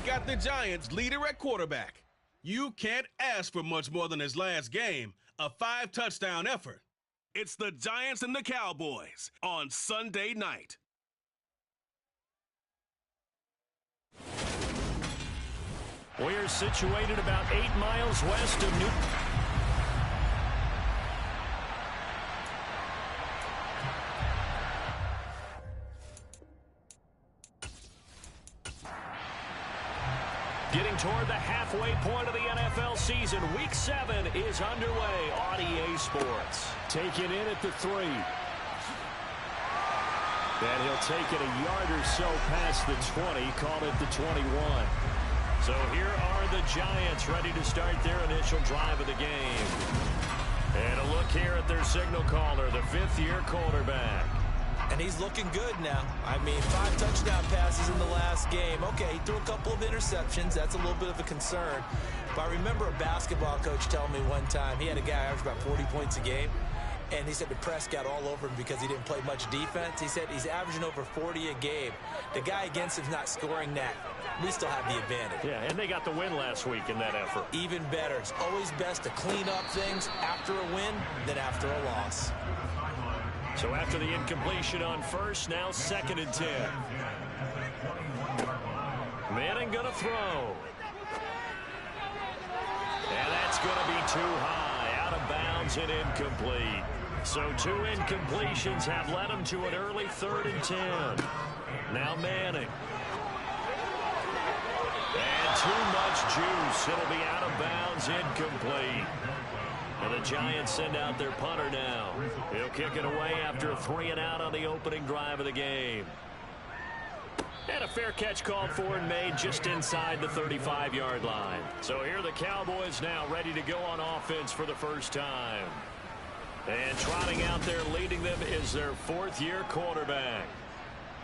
They've got the Giants leader at quarterback. You can't ask for much more than his last game, a 5-touchdown effort. It's the Giants and the Cowboys on Sunday night. We're situated about 8 miles west of New... Getting toward the halfway point of the NFL season, Week 7 is underway on EA Sports. Taken in at the 3. And he'll take it a yard or so past the 20, call it the 21. So here are the Giants ready to start their initial drive of the game. And a look here at their signal caller, the 5th-year quarterback. And he's looking good now. I mean, 5 touchdown passes in the last game. Okay, he threw a couple of interceptions. That's a little bit of a concern. But I remember a basketball coach telling me one time, he had a guy average about 40 points a game. And he said the press got all over him because he didn't play much defense. He said he's averaging over 40 a game. The guy against him's not scoring that. We still have the advantage. Yeah, and they got the win last week in that effort. Even better. It's always best to clean up things after a win than after a loss. So after the incompletion on first, now 2nd and 10. Manning going to throw. And that's going to be too high, out of bounds and incomplete. So 2 incompletions have led him to an early 3rd and 10. Now Manning. And too much juice. It'll be out of bounds, incomplete. And the Giants send out their punter now. He'll kick it away after a 3-and-out on the opening drive of the game. And a fair catch called for and made just inside the 35-yard line. So here are the Cowboys now ready to go on offense for the first time. And trotting out there leading them is their 4th-year quarterback.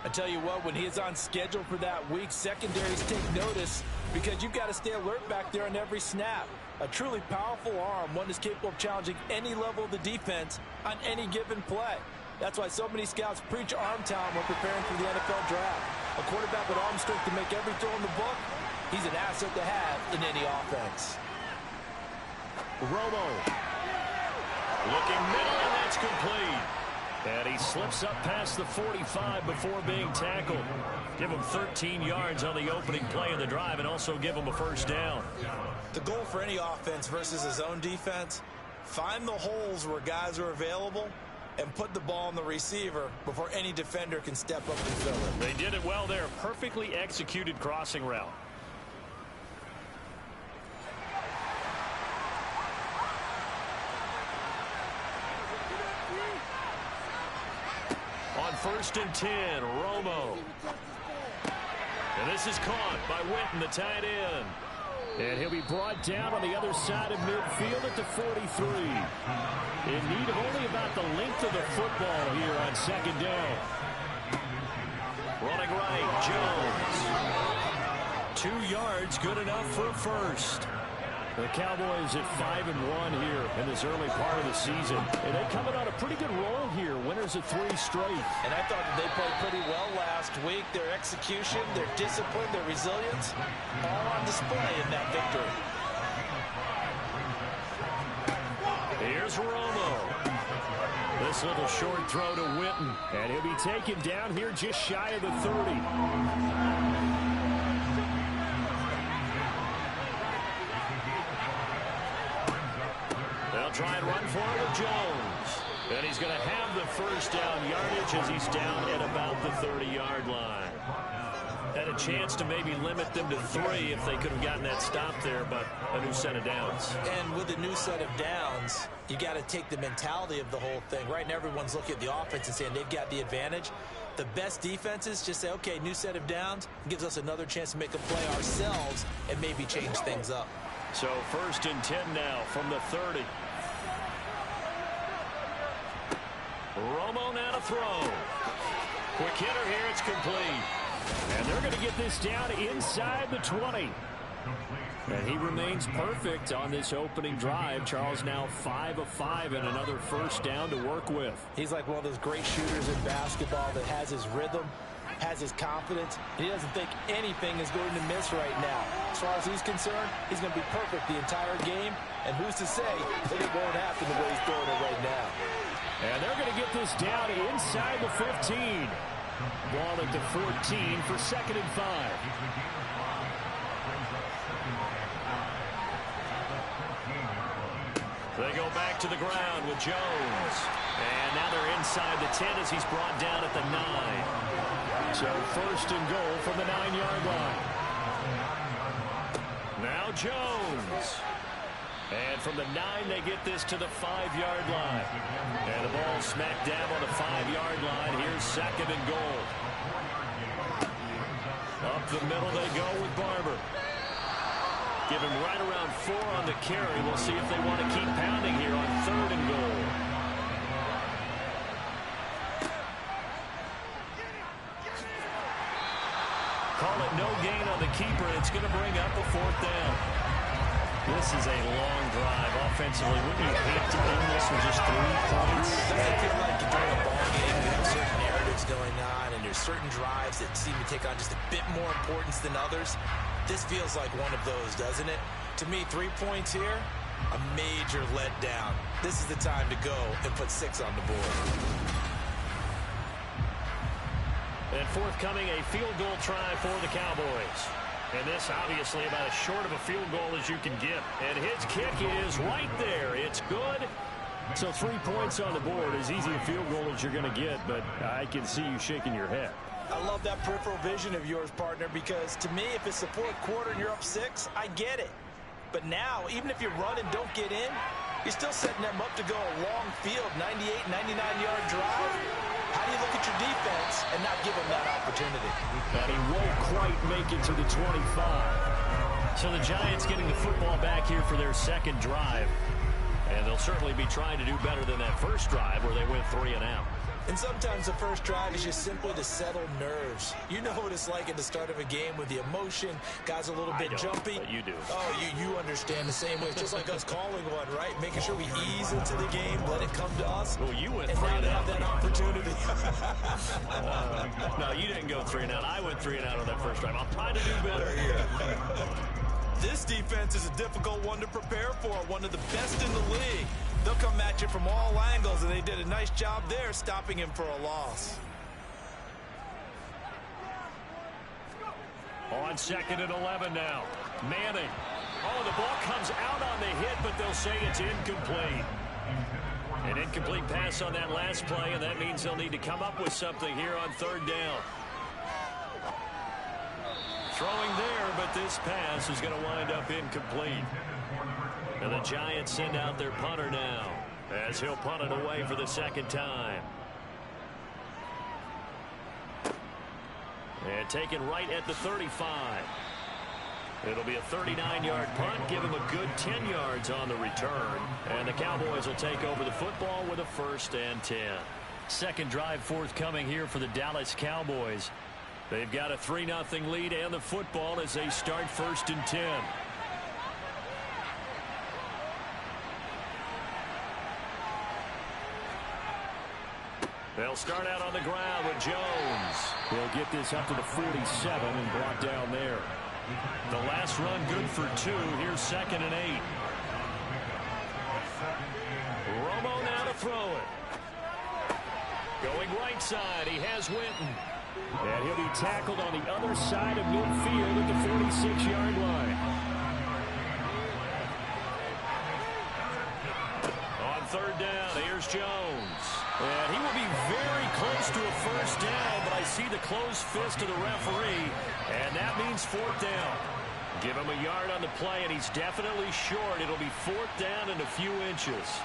I tell you what, when he is on schedule for that week, secondaries take notice because you've got to stay alert back there on every snap. A truly powerful arm, one that's capable of challenging any level of the defense on any given play. That's why so many scouts preach arm talent when preparing for the NFL draft. A quarterback with arm strength to make every throw in the book, he's an asset to have in any offense. Romo. Looking middle, and that's complete. And he slips up past the 45 before being tackled. Give him 13 yards on the opening play of the drive and also give him a first down. The goal for any offense versus his own defense, find the holes where guys are available and put the ball on the receiver before any defender can step up and fill it. They did it well there. Perfectly executed crossing route. On 1st and 10, Romo. And this is caught by Witten, the tight end. And he'll be brought down on the other side of midfield at the 43. In need of only about the length of the football here on 2nd down. Running right, Jones. 2 yards, good enough for a first. The Cowboys at 5-1 here in this early part of the season. And they're coming on a pretty good roll here. Winners of 3 straight. And I thought that they played pretty well last week. Their execution, their discipline, their resilience, all on display in that victory. Here's Romo. This little short throw to Witten. And he'll be taken down here just shy of the 30. They'll try and run for it with Jones. And he's going to have the first down yardage as he's down at about the 30-yard line. Had a chance to maybe limit them to 3 if they could have gotten that stop there, but a new set of downs. And with a new set of downs, you got to take the mentality of the whole thing. Right now, everyone's looking at the offense and saying they've got the advantage. The best defenses just say, okay, new set of downs, gives us another chance to make a play ourselves and maybe change things up. So 1st and 10 now from the 30. Romo now to throw. Quick hitter here, it's complete. And they're going to get this down inside the 20. And he remains perfect on this opening drive. Charles now 5 of 5 and another first down to work with. He's like one of those great shooters in basketball that has his rhythm has his confidence, and he doesn't think anything is going to miss right now. As far as he's concerned, he's going to be perfect the entire game, and who's to say that it won't happen the way he's throwing it right now. And they're going to get this down inside the 15. Ball at the 14 for 2nd and 5. They go back to the ground with Jones. And now they're inside the 10 as he's brought down at the 9. So 1st and goal from the 9-yard line. Now Jones. And from the 9, they get this to the 5-yard line. And the ball smack dab on the 5-yard line. Here's 2nd and goal. Up the middle they go with Barber. Give him right around 4 on the carry. We'll see if they want to keep pounding here on 3rd and goal. Call it no gain on the keeper. It's going to bring up a 4th down. This is a long drive offensively. Wouldn't you hate to end this with just 3 points? Doesn't it feel like during a ball game you have certain narratives going on and there's certain drives that seem to take on just a bit more importance than others? This feels like one of those, doesn't it? To me, 3 points here, a major letdown. This is the time to go and put 6 on the board. And forthcoming, a field goal try for the Cowboys. And this obviously about as short of a field goal as you can get. And his kick is right there. It's good. So 3 points on the board, as easy a field goal as you're going to get, but I can see you shaking your head. I love that peripheral vision of yours, partner, because to me, if it's the 4th quarter and you're up 6, I get it. But now, even if you run and don't get in, you're still setting them up to go a long field, 98, 99-yard drive. How do you look at your defense and not give them that opportunity? And he won't quite make it to the 25. So the Giants getting the football back here for their 2nd drive. And they'll certainly be trying to do better than that first drive where they went 3 and out. And sometimes the first drive is just simply to settle nerves. You know what it's like at the start of a game with the emotion. Guys a little bit jumpy. But you do. Oh, you understand the same way. It's just like us calling one, right? Making sure we ease into the game, let it come to us. Well, you went and 3 now and they out. have that opportunity. No, you didn't go 3 and out. I went 3 and out on that first drive. I'm trying to do better here. This defense is a difficult one to prepare for, one of the best in the league. They'll come at you from all angles, and they did a nice job there stopping him for a loss. On 2nd and 11 now. Manning. Oh, the ball comes out on the hit, but they'll say it's incomplete. An incomplete pass on that last play, and that means they'll need to come up with something here on 3rd down. Throwing there, but this pass is going to wind up incomplete. And the Giants send out their punter now, as he'll punt it away for the 2nd time. And taken right at the 35. It'll be a 39-yard punt, give him a good 10 yards on the return. And the Cowboys will take over the football with a 1st and 10. 2nd drive forthcoming here for the Dallas Cowboys. They've got a 3-0 lead and the football as they start 1st and 10. They'll start out on the ground with Jones. He'll get this up to the 47 and brought down there. The last run good for 2. Here's 2nd and 8. Romo now to throw it. Going right side, he has Winton. And he'll be tackled on the other side of midfield at the 46-yard line. On 3rd down, here's Jones. And he will be very close to a 1st down, but I see the closed fist of the referee, and that means 4th down. Give him a yard on the play, and he's definitely short. It'll be 4th down and a few inches.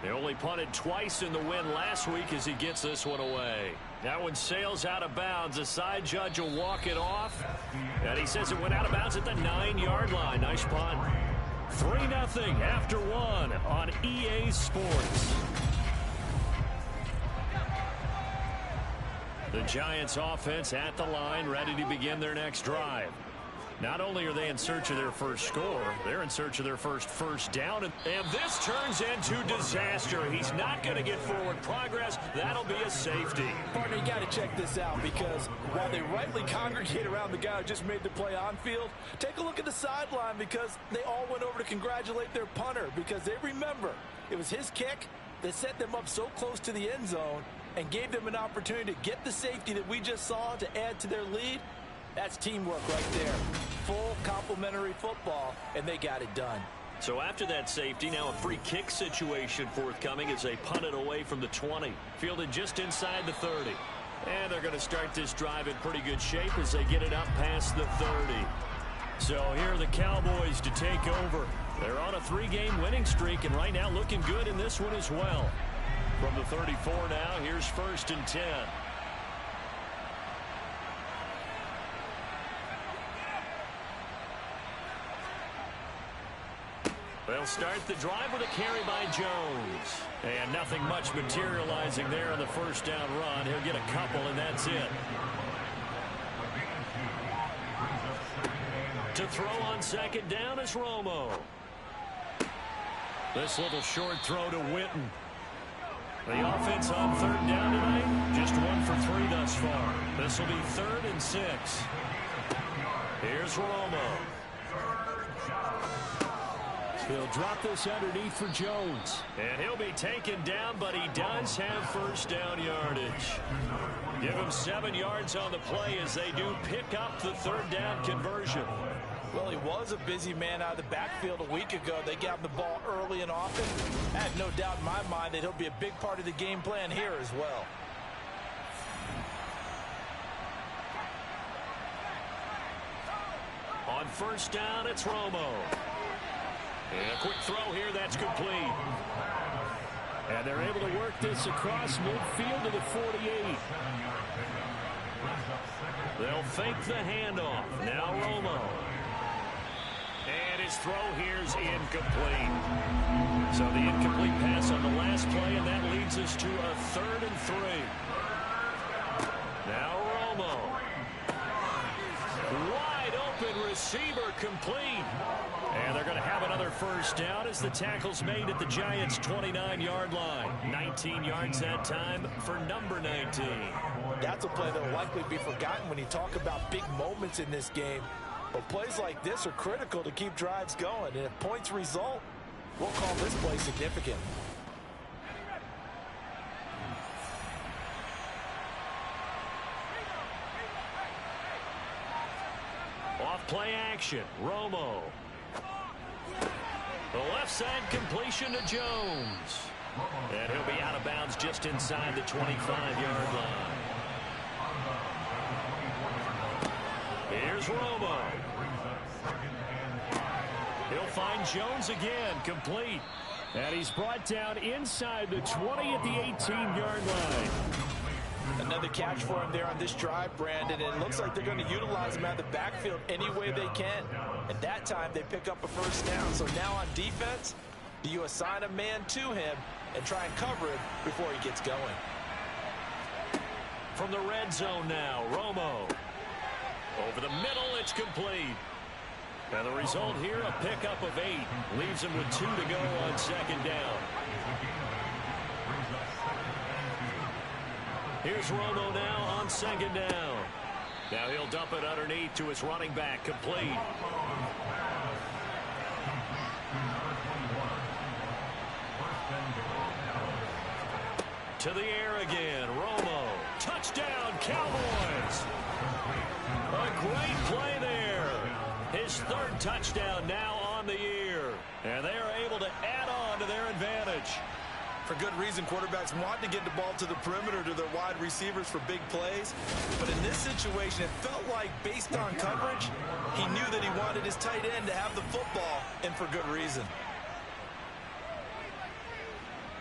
They only punted twice in the win last week as he gets this one away. That one sails out of bounds. The side judge will walk it off, and he says it went out of bounds at the 9-yard line. Nice punt. 3-0 after 1 on EA Sports. The Giants offense at the line, ready to begin their next drive. Not only are they in search of their first score, they're in search of their first down. And this turns into disaster. He's not going to get forward progress. That'll be a safety. Partner, you got to check this out, because while they rightly congregate around the guy who just made the play on field, take a look at the sideline, because they all went over to congratulate their punter, because they remember it was his kick that set them up so close to the end zone and gave them an opportunity to get the safety that we just saw to add to their lead. That's teamwork right there. Full complementary football, and they got it done. So after that safety, now a free kick situation forthcoming as they punt it away from the 20. Fielded just inside the 30. And they're going to start this drive in pretty good shape as they get it up past the 30. So here are the Cowboys to take over. They're on a 3-game winning streak, and right now looking good in this one as well. From the 34 now, here's 1st and 10. They'll start the drive with a carry by Jones. And nothing much materializing there on the first down run. He'll get a couple, and that's it. To throw on 2nd down is Romo. This little short throw to Witten. The offense on 3rd down tonight, just 1 for 3 thus far. This will be 3rd and 6. Here's Romo. He'll drop this underneath for Jones. And he'll be taken down, but he does have first down yardage. Give him 7 yards on the play as they do pick up the 3rd down conversion. Well, he was a busy man out of the backfield a week ago. They got him the ball early and often. I have no doubt in my mind that he'll be a big part of the game plan here as well. On 1st down, it's Romo. And a quick throw here, that's complete. And they're able to work this across midfield to the 48. They'll fake the handoff. Now Romo. And his throw here's incomplete. So the incomplete pass on the last play, and that leads us to a 3rd and 3. Now Romo. Wide open receiver complete. And they're going to have another first down as the tackle's made at the Giants' 29-yard line. 19 yards that time for number 19. That's a play that will likely be forgotten when you talk about big moments in this game. But plays like this are critical to keep drives going. And if points result, we'll call this play significant. Off play action, Romo. The left side completion to Jones. And he'll be out of bounds just inside the 25-yard line. Here's Romo. He'll find Jones again, complete. And he's brought down inside the 20 at the 18-yard line. Another catch for him there on this drive, Brandon, and it looks like they're going to utilize him out of the backfield any way they can. At that time, they pick up a first down. So now on defense, do you assign a man to him and try and cover him before he gets going? From the red zone now, Romo. Over the middle, it's complete. And the result here, a pickup of 8. Leaves him with 2 to go on 2nd down. Here's Romo now on 2nd down. Now he'll dump it underneath to his running back, complete. To the air again, Romo. Touchdown, Cowboys. A great play there. His 3rd touchdown now on the year. And they are able to add on to their advantage. For good reason, quarterbacks want to get the ball to the perimeter to their wide receivers for big plays. But in this situation, it felt like based on coverage, he knew that he wanted his tight end to have the football, and for good reason.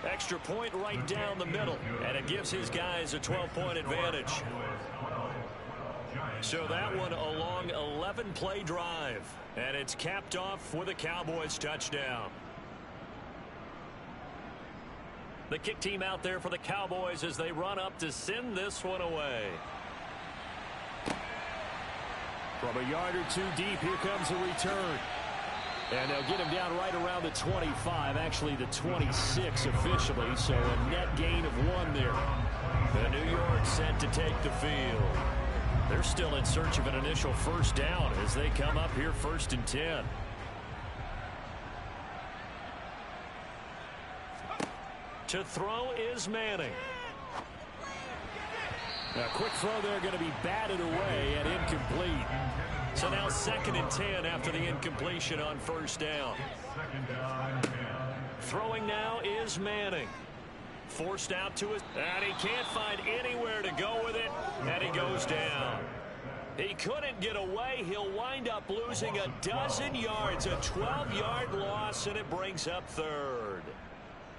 Extra point right down the middle, and it gives his guys a 12-point advantage. So that one a long 11-play drive, and it's capped off with a Cowboys touchdown. The kick team out there for the Cowboys as they run up to send this one away. From a yard or two deep, here comes a return. And they'll get him down right around the 25, actually the 26 officially, so a net gain of 1 there. The New York set to take the field. They're still in search of an initial first down as they come up here 1st and 10. To throw is Manning. A quick throw there going to be batted away and incomplete. So now 2nd and 10 after the incompletion on 1st down. Throwing now is Manning. Forced out to his, and he can't find anywhere to go with it, and he goes down. He couldn't get away. He'll wind up losing a dozen yards, a 12-yard loss, and it brings up 3rd.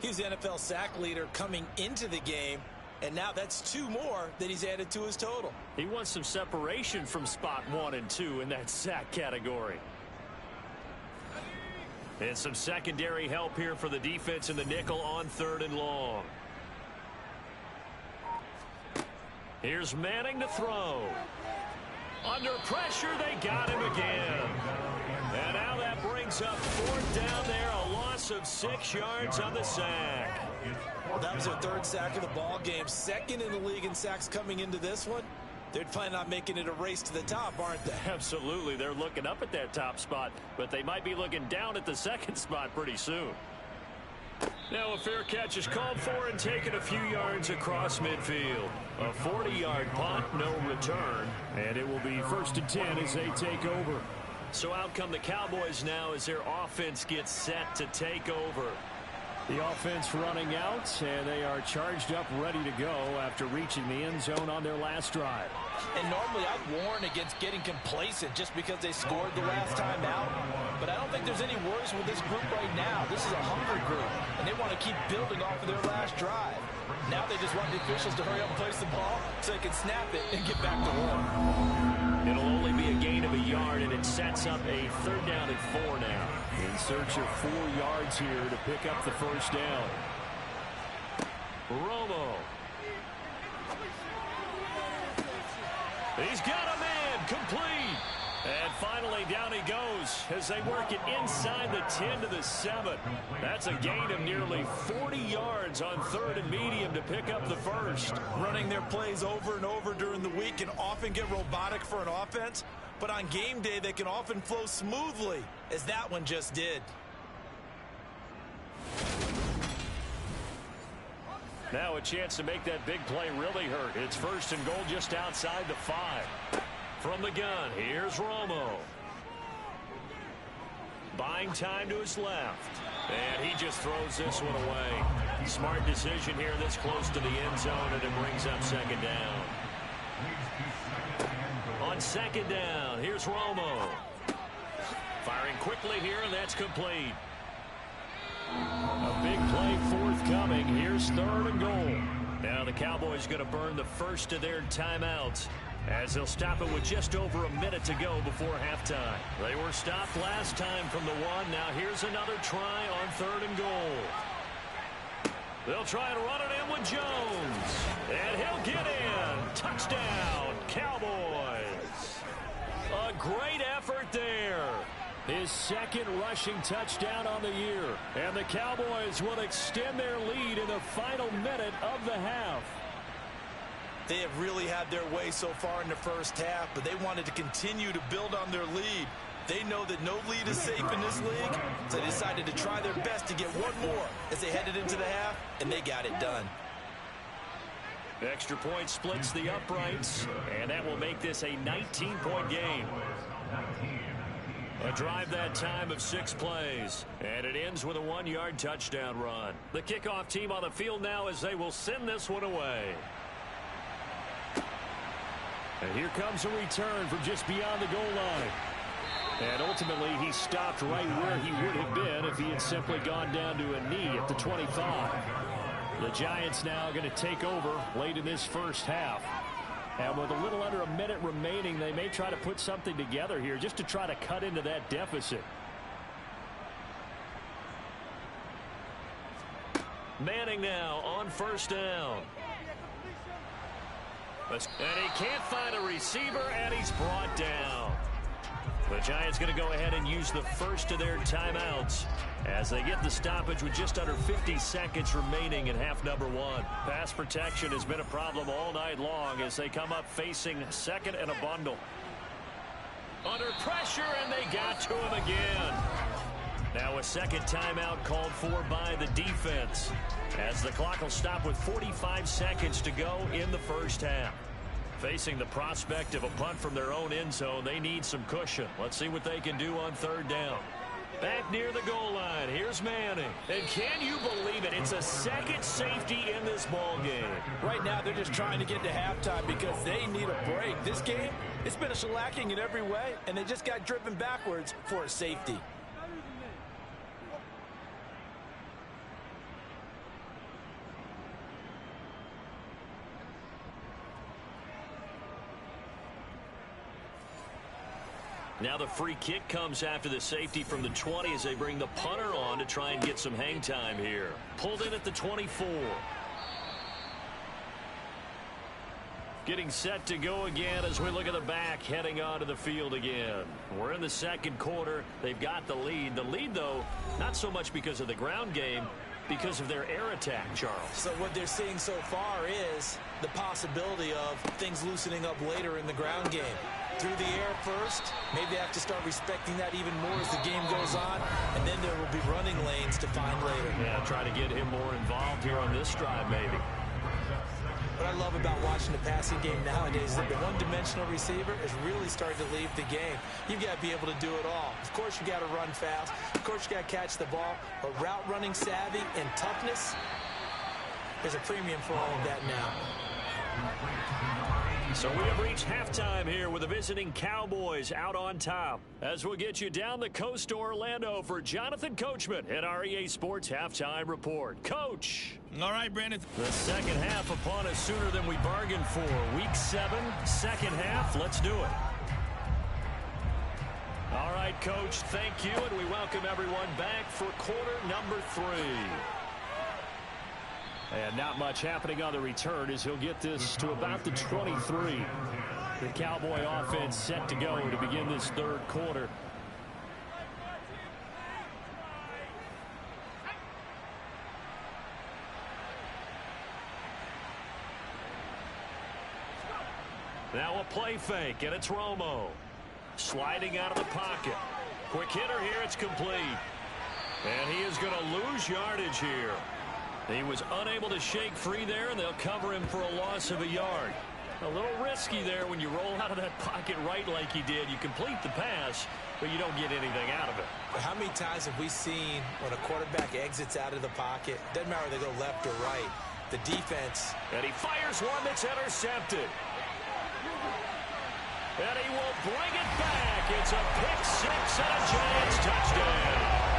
He's the NFL sack leader coming into the game, and now that's 2 more that he's added to his total. He wants some separation from spot 1 and 2 in that sack category. And some secondary help here for the defense in the nickel on 3rd and long. Here's Manning to throw. Under pressure, they got him again. And now that brings up 4th down there, a loss of 6 yards on the sack. Well, that was their 3rd sack of the ball game. 2nd in the league in sacks coming into this one. They're planning on making it a race to the top, aren't they? Absolutely. They're looking up at that top spot, but they might be looking down at the 2nd spot pretty soon. Now a fair catch is called for and taken a few yards across midfield. A 40-yard punt, no return, and it will be 1st and 10 as they take over. So out come the Cowboys now as their offense gets set to take over. The offense running out, and they are charged up, ready to go after reaching the end zone on their last drive. And normally I'd warn against getting complacent just because they scored the last time out. But I don't think there's any worries with this group right now. This is a hungry group, and they want to keep building off of their last drive. Now they just want the officials to hurry up and place the ball so they can snap it and get back to work. It'll only be a gain of a yard, and it sets up a 3rd down and 4 now. In search of 4 yards here to pick up the 1st down. Romo. He's got a man, complete. And finally down he goes as they work it inside the 10 to the 7. That's a gain of nearly 40 yards on 3rd and medium to pick up the 1st. Running their plays over and over during the week can often get robotic for an offense, but on game day they can often flow smoothly, as that one just did. Now a chance to make that big play really hurt. It's 1st and goal just outside the 5. From the gun, here's Romo. Buying time to his left. And he just throws this one away. Smart decision here this close to the end zone, and it brings up 2nd down. On 2nd down, here's Romo. Firing quickly here, and that's complete. A big play forthcoming. Here's 3rd and goal. Now the Cowboys going to burn the first of their timeouts, as they'll stop it with just over a minute to go before halftime. They were stopped last time from the 1. Now here's another try on 3rd and goal. They'll try and run it in with Jones. And he'll get in. Touchdown, Cowboys. A great effort there. His 2nd rushing touchdown on the year. And the Cowboys will extend their lead in the final minute of the half. They have really had their way so far in the first half, but they wanted to continue to build on their lead. They know that no lead is safe in this league, so they decided to try their best to get one more as they headed into the half, and they got it done. Extra point splits the uprights, and that will make this a 19-point game. A drive that time of 6 plays, and it ends with a 1-yard touchdown run. The kickoff team on the field now as they will send this one away. And here comes a return from just beyond the goal line. And ultimately, he stopped right where he would have been if he had simply gone down to a knee at the 25. The Giants now going to take over late in this first half. And with a little under a minute remaining, they may try to put something together here just to try to cut into that deficit. Manning now on 1st down. And he can't find a receiver, and he's brought down. The Giants going to go ahead and use the first of their timeouts as they get the stoppage with just under 50 seconds remaining in half number one. Pass protection has been a problem all night long as they come up facing second and a bundle. Under pressure, and they got to him again. Now a second timeout called for by the defense as the clock will stop with 45 seconds to go in the first half. Facing the prospect of a punt from their own end zone, they need some cushion. Let's see what they can do on third down. Back near the goal line, here's Manning. And can you believe it? It's a second safety in this ball game. Right now, they're just trying to get to halftime because they need a break. This game, it's been a shellacking in every way, and they just got driven backwards for a safety. Now the free kick comes after the safety from the 20 as they bring the punter on to try and get some hang time here. Pulled in at the 24. Getting set to go again as we look at the back heading onto the field again. We're in the second quarter. They've got the lead. The lead, though, not so much because of the ground game, because of their air attack, Charles. So what they're seeing so far is the possibility of things loosening up later in the ground game. Through the air first, maybe they have to start respecting that even more as the game goes on, and then there will be running lanes to find later. Yeah, try to get him more involved here on this drive, maybe. What I love about watching the passing game nowadays is that the one-dimensional receiver is really starting to leave the game. You've got to be able to do it all. Of course, you got to run fast. Of course, you got to catch the ball. But route running savvy and toughness, there's a premium for all of that now. So we have reached halftime here with the visiting Cowboys out on top. As we'll get you down the coast to Orlando for Jonathan Coachman at our EA Sports Halftime Report. Coach. All right, Brandon. The second half upon us sooner than we bargained for. Week 7, second half. Let's do it. All right, Coach, thank you, and we welcome everyone back for quarter number 3. And not much happening on the return as he'll get this to about the 23. The Cowboy offense set to go to begin this third quarter. Now a play fake, and it's Romo. Sliding out of the pocket. Quick hitter here, it's complete. And he is going to lose yardage here. He was unable to shake free there, and they'll cover him for a loss of a yard. A little risky there when you roll out of that pocket right like he did. You complete the pass, but you don't get anything out of it. But how many times have we seen when a quarterback exits out of the pocket, doesn't matter whether they go left or right, the defense. And he fires one that's intercepted. And he will bring it back. It's a pick six and a Giants touchdown.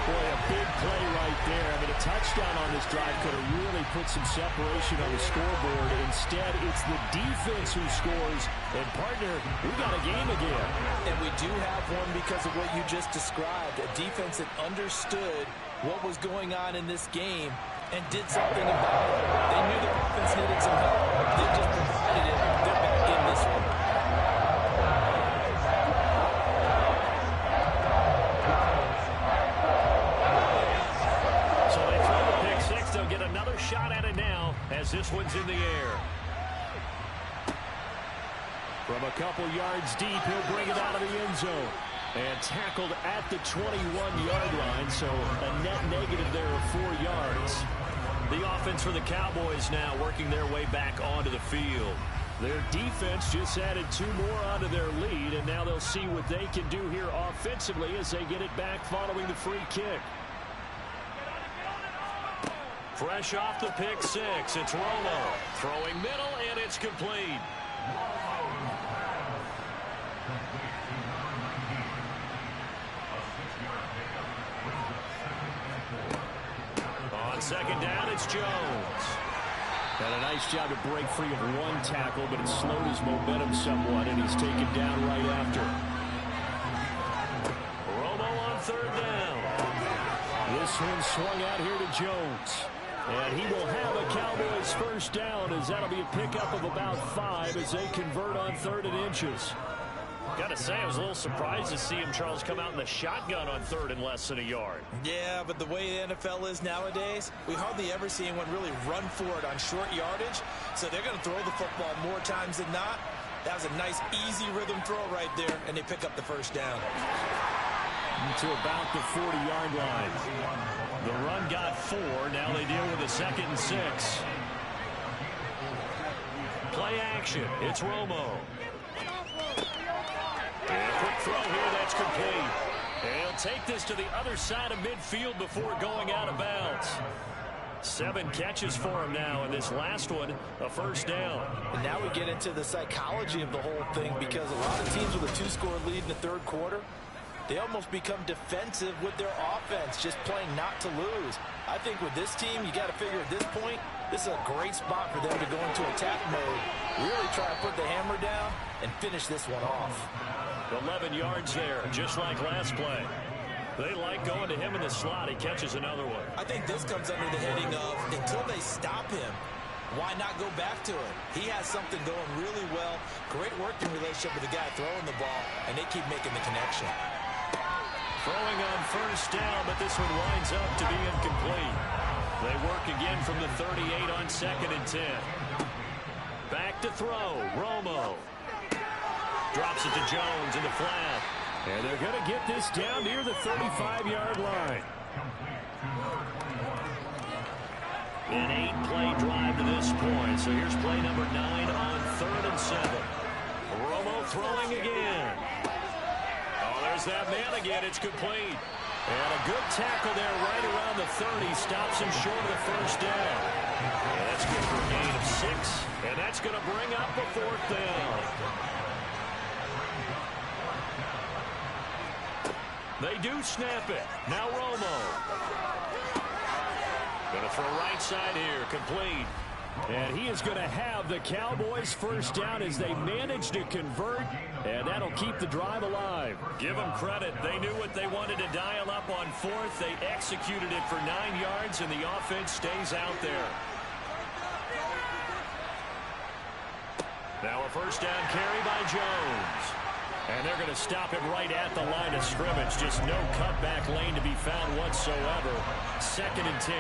Boy, a big play right there. I mean, a touchdown on this drive could have really put some separation on the scoreboard. Instead, it's the defense who scores. And, partner, we got a game again. And we do have one because of what you just described. A defense that understood what was going on in this game and did something about it. They knew the offense needed some help. They just provided it. They're back in this one. Shot at it now as this one's in the air. From a couple yards deep, he'll bring it out of the end zone. And tackled at the 21-yard line, so a net negative there of 4 yards. The offense for the Cowboys now working their way back onto the field. Their defense just added 2 more onto their lead, and now they'll see what they can do here offensively as they get it back following the free kick. Fresh off the pick six, it's Romo. Throwing middle, and it's complete. On second down, it's Jones. And a nice job to break free of one tackle, but it slowed his momentum somewhat, and he's taken down right after. Romo on third down. This one swung out here to Jones. And he will have a Cowboys first down as that'll be a pickup of about 5 as they convert on 3rd and inches. Got to say, I was a little surprised to see him, Charles, come out in the shotgun on 3rd and less than a yard. Yeah, but the way the NFL is nowadays, we hardly ever see anyone really run for it on short yardage. So they're going to throw the football more times than not. That was a nice, easy rhythm throw right there, and they pick up the first down. To about the 40-yard line. The run got 4. Now they deal with a 2nd and 6. Play action. It's Romo. And a quick throw here. That's complete. And he'll take this to the other side of midfield before going out of bounds. 7 catches for him now, and this last one, a first down. And now we get into the psychology of the whole thing, because a lot of teams with a 2-score lead in the 3rd quarter, they almost become defensive with their offense, just playing not to lose. I think with this team, you got to figure at this point, this is a great spot for them to go into attack mode, really try to put the hammer down and finish this one off. 11 yards there, just like last play. They like going to him in the slot. He catches another one. I think this comes under the heading of, until they stop him, why not go back to him? He has something going really well. Great working relationship with the guy throwing the ball, and they keep making the connection. Throwing on first down, but this one winds up to be incomplete. They work again from the 38 on 2nd and 10. Back to throw. Romo. Drops it to Jones in the flat. And they're going to get this down near the 35-yard line. An 8-play drive to this point. So here's play number 9 on 3rd and 7. Romo throwing again. Oh, there's that man again. It's complete. And a good tackle there right around the 30. Stops him short of the first down. And that's good for a gain of 6. And that's going to bring up a 4th down. They do snap it. Now Romo. Going to throw right side here. Complete. And he is going to have the Cowboys first down as they manage to convert. And that'll keep the drive alive. Give them credit. They knew what they wanted to dial up on 4th. They executed it for 9 yards, and the offense stays out there. Now a first down carry by Jones. And they're going to stop him right at the line of scrimmage. Just no cutback lane to be found whatsoever. 2nd and 10.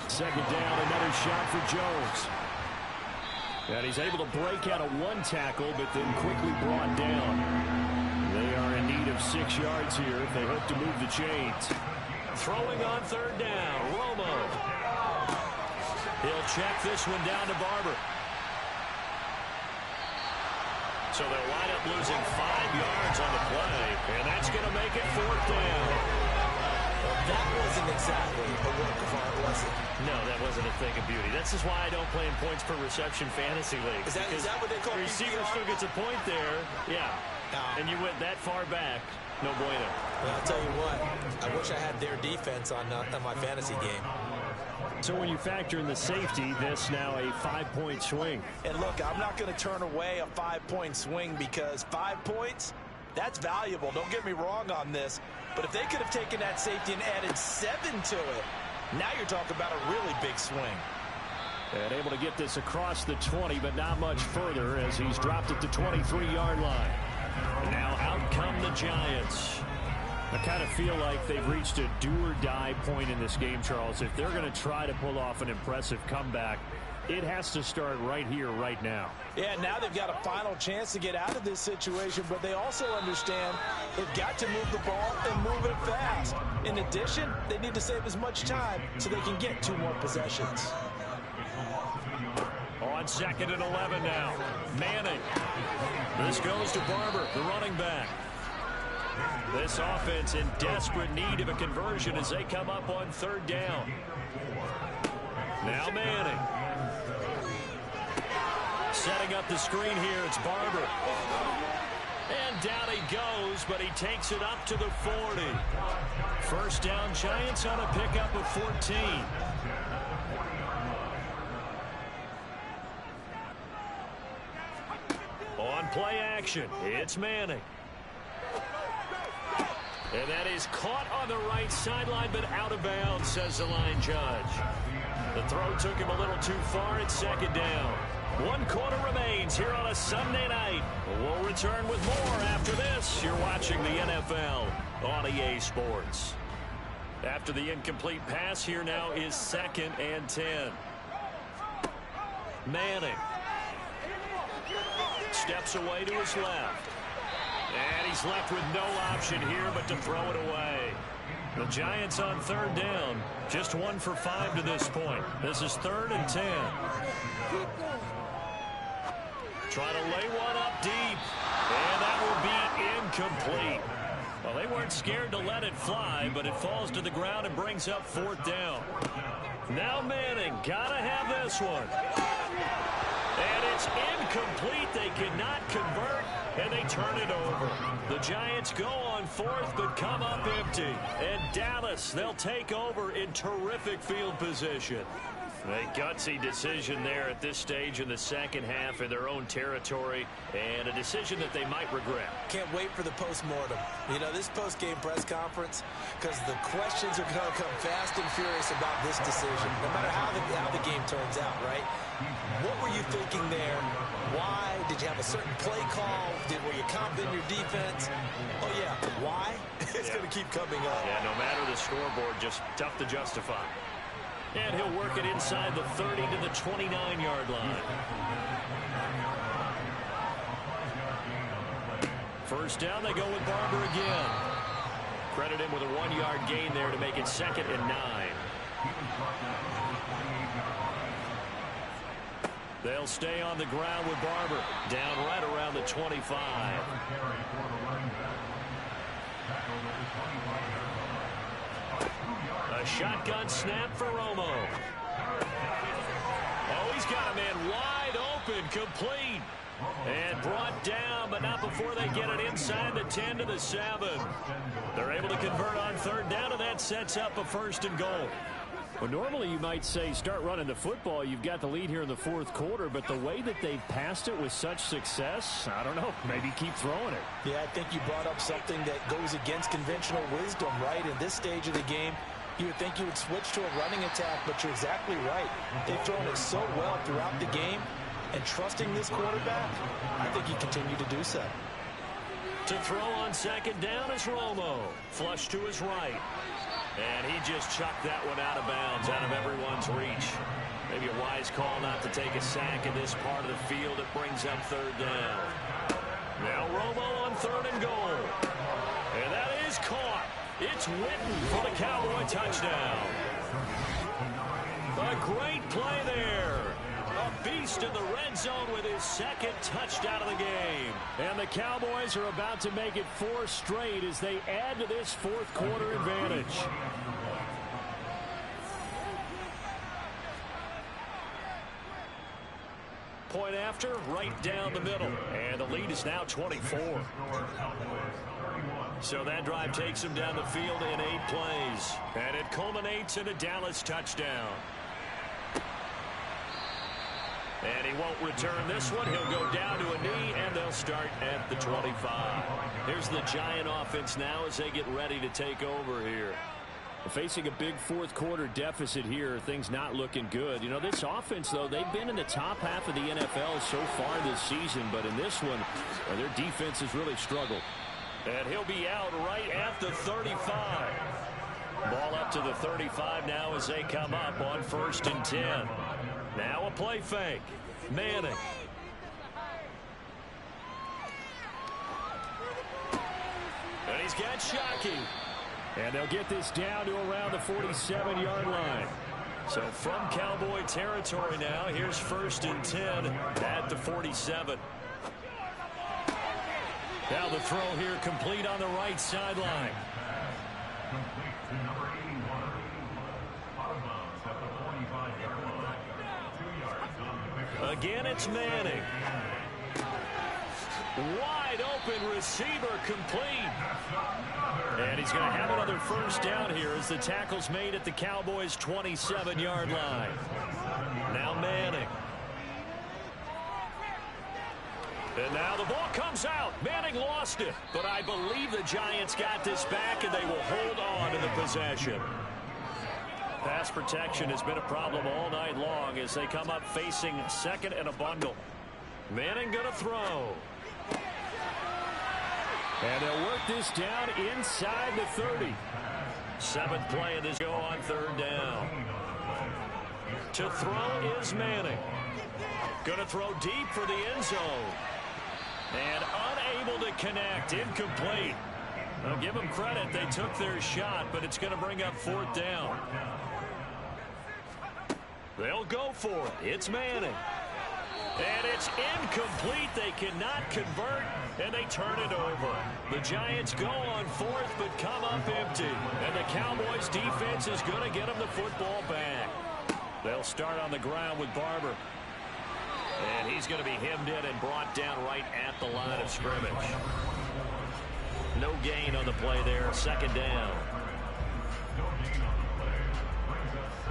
Second down, another shot for Jones. And he's able to break out of one tackle, but then quickly brought down. They are in need of 6 yards here if they hope to move the chains. Throwing on 3rd down, Romo. He'll check this one down to Barber. So they'll wind up losing 5 yards on the play, and that's going to make it 4th down. Well, that wasn't exactly a work of art, was it? No, that wasn't a thing of beauty. That's just why I don't play in points per reception fantasy leagues. Is that what they call the receiver PPR? still gets a point there, yeah. And you went that far back, no bueno. Well, I'll tell you what, I wish I had their defense on my fantasy game. So when you factor in the safety, this now a 5-point swing. And look, I'm not going to turn away a 5-point swing, because 5 points, that's valuable. Don't get me wrong on this. But if they could have taken that safety and added 7 to it, now you're talking about a really big swing. And able to get this across the 20, but not much further as he's dropped at the 23-yard line. And now out come the Giants. I kind of feel like they've reached a do-or-die point in this game, Charles. If they're going to try to pull off an impressive comeback, it has to start right here, right now. Yeah, now they've got a final chance to get out of this situation, but they also understand they've got to move the ball and move it fast. In addition, they need to save as much time so they can get 2 more possessions. On 2nd and 11 now. Manning. This goes to Barber, the running back. This offense in desperate need of a conversion as they come up on 3rd down. Now Manning. Setting up the screen here, it's Barber. And down he goes, but he takes it up to the 40. First down, Giants on a pickup of 14. On play action, it's Manning. And that is caught on the right sideline, but out of bounds, says the line judge. The throw took him a little too far. It's second down. 1 quarter remains here on a Sunday night. We'll return with more after this. You're watching the NFL on EA Sports. After the incomplete pass, here now is 2nd and 10. Manning steps away to his left. And he's left with no option here but to throw it away. The Giants on 3rd down. Just 1 for 5 to this point. This is 3rd and 10. Try to lay one up deep. And that will be incomplete. Well, they weren't scared to let it fly, but it falls to the ground and brings up 4th down. Now Manning, gotta have this one. And it's incomplete. They cannot convert, and they turn it over. The Giants go on 4th, but come up empty. And Dallas, they'll take over in terrific field position. A gutsy decision there at this stage in the second half in their own territory, and a decision that they might regret. Can't wait for the post-mortem. You know, this post-game press conference, because the questions are going to come fast and furious about this decision, no matter how the game turns out, right? What were you thinking there? Why? Did you have a certain play call? Were you confident in your defense? Oh, yeah. Why? It's going to keep coming up. Yeah, no matter the scoreboard, just tough to justify. And he'll work it inside the 30 to the 29-yard line. First down, they go with Barber again. Credit him with a 1-yard gain there to make it 2nd and 9. They'll stay on the ground with Barber. Down right around the 25. A shotgun snap for Romo. Oh, he's got a man wide open, complete. And brought down, but not before they get it inside the 10 to the 7. They're able to convert on 3rd down, and that sets up a 1st and goal. Well, normally you might say start running the football. You've got the lead here in the 4th quarter, but the way that they've passed it with such success, I don't know, maybe keep throwing it. Yeah, I think you brought up something that goes against conventional wisdom, right? In this stage of the game, you would think you would switch to a running attack, but you're exactly right. They've thrown it so well throughout the game, and trusting this quarterback, I think you continue to do so. To throw on 2nd down is Romo. Flush to his right. And he just chucked that one out of bounds, out of everyone's reach. Maybe a wise call not to take a sack in this part of the field. It brings up 3rd down. Now Romo on 3rd and goal. And that is caught. It's Witten for the Cowboy touchdown. A great play there. A beast in the red zone with his 2nd touchdown of the game. And the Cowboys are about to make it 4 straight as they add to this 4th quarter advantage. Point after, right down the middle. And the lead is now 24. So that drive takes him down the field in 8 plays. And it culminates in a Dallas touchdown. And he won't return this one. He'll go down to a knee, and they'll start at the 25. Here's the Giant offense now as they get ready to take over here. Facing a big 4th quarter deficit here, things not looking good. You know, this offense, though, they've been in the top half of the NFL so far this season, but in this one, their defense has really struggled. And he'll be out right at the 35. Ball up to the 35 now as they come up on 1st and 10. Now a play fake. Manning. And he's got Shockey. And they'll get this down to around the 47-yard line. So from Cowboy territory now, here's 1st and 10 at the 47. Now the throw here complete on the right sideline. Again, it's Manning. Wide open receiver complete. And he's going to have another 1st down here as the tackle's made at the Cowboys' 27-yard line. Now Manning. And now the ball comes out. Manning lost it. But I believe the Giants got this back, and they will hold on to the possession. pass protection has been a problem all night long as they come up facing second and a bundle. Manning going to throw. And they'll work this down inside the 30. Seventh play of this go on third down. To throw is Manning. Going to throw deep for the end zone. And unable to connect. Incomplete. I'll give them credit. They took their shot, but it's going to bring up fourth down. They'll go for it. It's Manning. And it's incomplete. They cannot convert, and they turn it over. The Giants go on fourth, but come up empty. And the Cowboys defense is going to get them the football back. They'll start on the ground with Barber. And he's going to be hemmed in and brought down right at the line of scrimmage. No gain on the play there. Second down.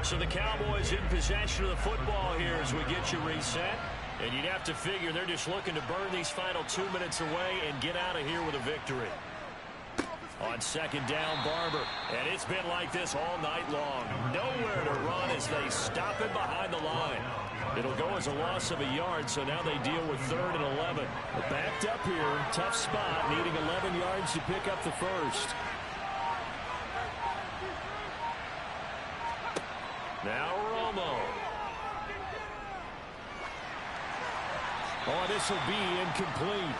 So the Cowboys in possession of the football here as we get you reset. And you'd have to figure they're just looking to burn these final 2 minutes away and get out of here with a victory. On second down, Barber. And it's been like this all night long. Nowhere to run as they stop him behind the line. It'll go as a loss of a yard, so now they deal with 3rd and 11. They're backed up here. Tough spot, needing 11 yards to pick up the first. Now Romo. Oh, this will be incomplete.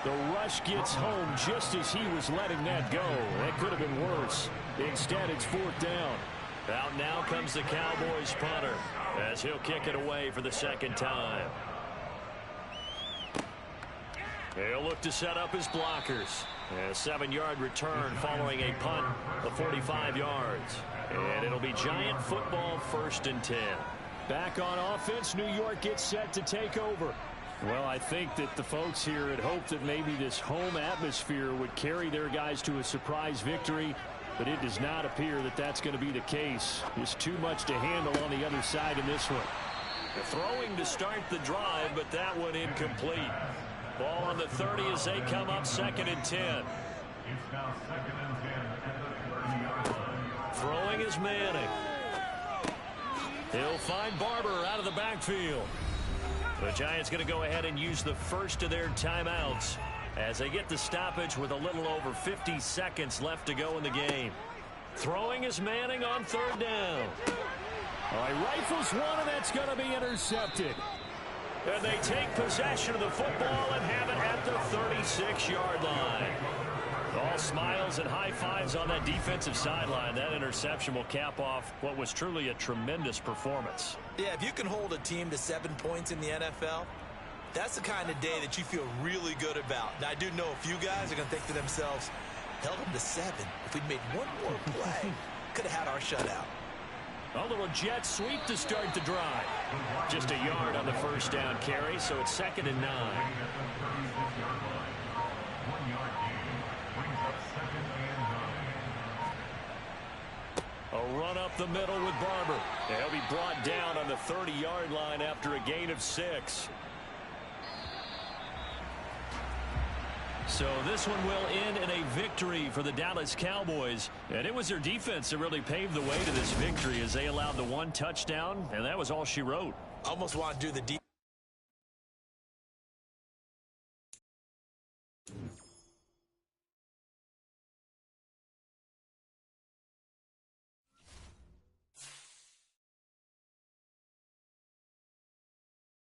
The rush gets home just as he was letting that go. That could have been worse. Instead, it's fourth down. Out now comes the Cowboys punter as he'll kick it away for the second time. He'll look to set up his blockers. A 7-yard return following a punt of 45 yards. And it'll be Giant football, 1st and 10. Back on offense, New York gets set to take over. Well, I think that the folks here had hoped that maybe this home atmosphere would carry their guys to a surprise victory, but it does not appear that that's going to be the case. Just too much to handle on the other side in this one. The throwing to start the drive, but that one incomplete. Ball on the 30 as they come up 2nd and 10. Throwing is Manning. He'll find Barber out of the backfield. The Giants going to go ahead and use the first of their timeouts as they get the stoppage with a little over 50 seconds left to go in the game. Throwing is Manning on 3rd down. All right, rifles one, and that's going to be intercepted. And they take possession of the football and have it at the 36-yard line. All smiles and high fives on that defensive sideline. That interception will cap off what was truly a tremendous performance. Yeah, if you can hold a team to 7 points in the NFL, that's the kind of day that you feel really good about. Now, I do know a few guys are going to think to themselves, held them to 7. If we'd made one more play, could have had our shutout. A little jet sweep to start the drive. Just a yard on the first down carry, so it's 2nd and 9. A run up the middle with Barber. He'll be brought down on the 30-yard line after a gain of 6. So this one will end in a victory for the Dallas Cowboys. And it was their defense that really paved the way to this victory as they allowed the 1 touchdown, and that was all she wrote. Almost want to do the